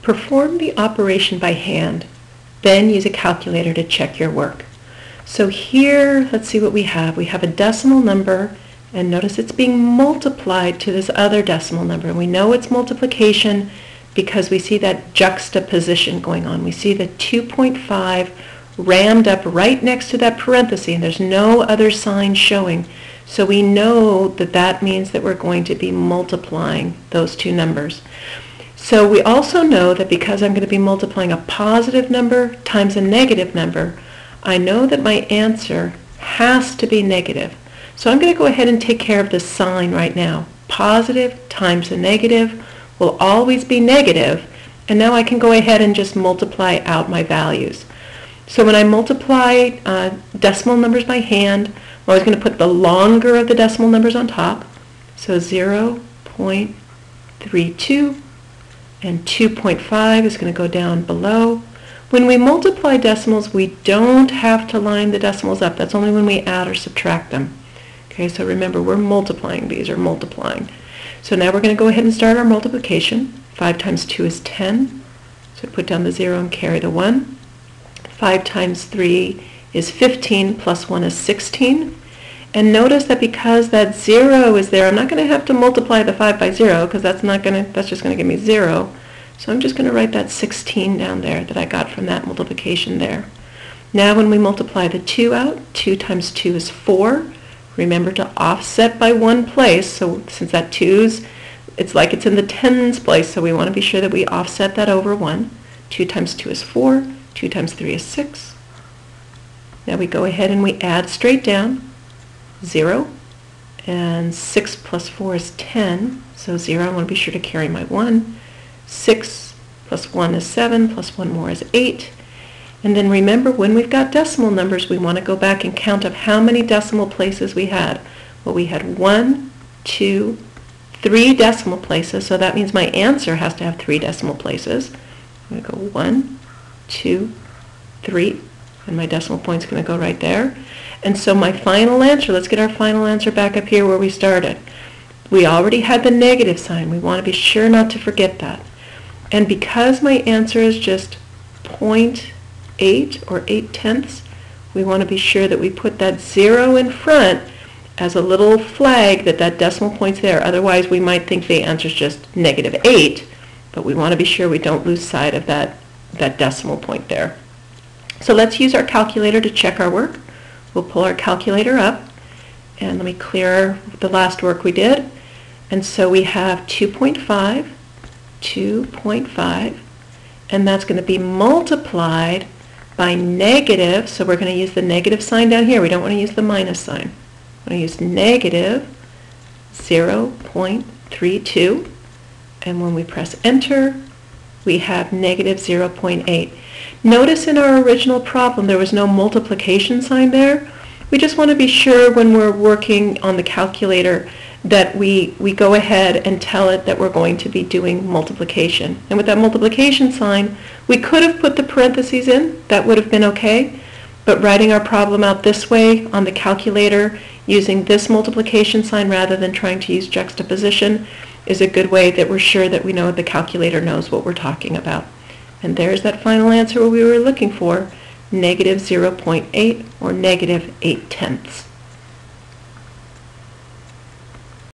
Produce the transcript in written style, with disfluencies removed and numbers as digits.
Perform the operation by hand, then use a calculator to check your work. So here, let's see what we have. We have a decimal number, and notice it's being multiplied to this other decimal number. And we know it's multiplication because we see that juxtaposition going on. We see the 2.5 rammed up right next to that parenthesis, and there's no other sign showing. So we know that that means that we're going to be multiplying those two numbers. So we also know that because I'm going to be multiplying a positive number times a negative number, I know that my answer has to be negative. So I'm going to go ahead and take care of the sign right now. Positive times a negative will always be negative, and now I can go ahead and just multiply out my values. So when I multiply decimal numbers by hand, I'm always going to put the longer of the decimal numbers on top. So 0.32 and 2.5 is going to go down below. When we multiply decimals, we don't have to line the decimals up. That's only when we add or subtract them. Okay, so remember, we're multiplying. These are multiplying. So now we're going to go ahead and start our multiplication. 5 times 2 is 10. So put down the 0 and carry the 1. 5 times 3 is 15, plus 1 is 16. And notice that because that 0 is there, I'm not going to have to multiply the 5 by 0, because that's just going to give me 0. So I'm just going to write that 16 down there that I got from that multiplication there. Now when we multiply the 2 out, 2 times 2 is 4. Remember to offset by one place. So since that 2's, it's like it's in the tens place, so we want to be sure that we offset that over 1. 2 times 2 is 4. 2 times 3 is 6. Now we go ahead and we add straight down. 0. And 6 plus 4 is 10. So 0, I want to be sure to carry my 1. 6 plus 1 is 7, plus 1 more is 8. And then remember, when we've got decimal numbers, we want to go back and count up how many decimal places we had. Well, we had 1, 2, 3 decimal places, so that means my answer has to have 3 decimal places. I'm going to go 1, 2, 3, and my decimal point's going to go right there. And so my final answer, let's get our final answer back up here where we started. We already had the negative sign. We want to be sure not to forget that. And because my answer is just 0.8 or 8/10, we want to be sure that we put that 0 in front as a little flag that that decimal point's there. Otherwise, we might think the answer is just -8, but we want to be sure we don't lose sight of that decimal point there. So let's use our calculator to check our work. We'll pull our calculator up, and let me clear the last work we did. And so we have 2.5, and that's going to be multiplied by negative, so we're going to use the negative sign down here. We don't want to use the minus sign. We're going to use negative 0.32, and when we press enter, we have negative 0.8. Notice in our original problem there was no multiplication sign there. We just want to be sure when we're working on the calculator that we go ahead and tell it that we're going to be doing multiplication. And with that multiplication sign, we could have put the parentheses in. That would have been okay. But writing our problem out this way on the calculator using this multiplication sign rather than trying to use juxtaposition is a good way that we're sure that we know the calculator knows what we're talking about. And there's that final answer we were looking for, negative 0.8 or negative 8/10.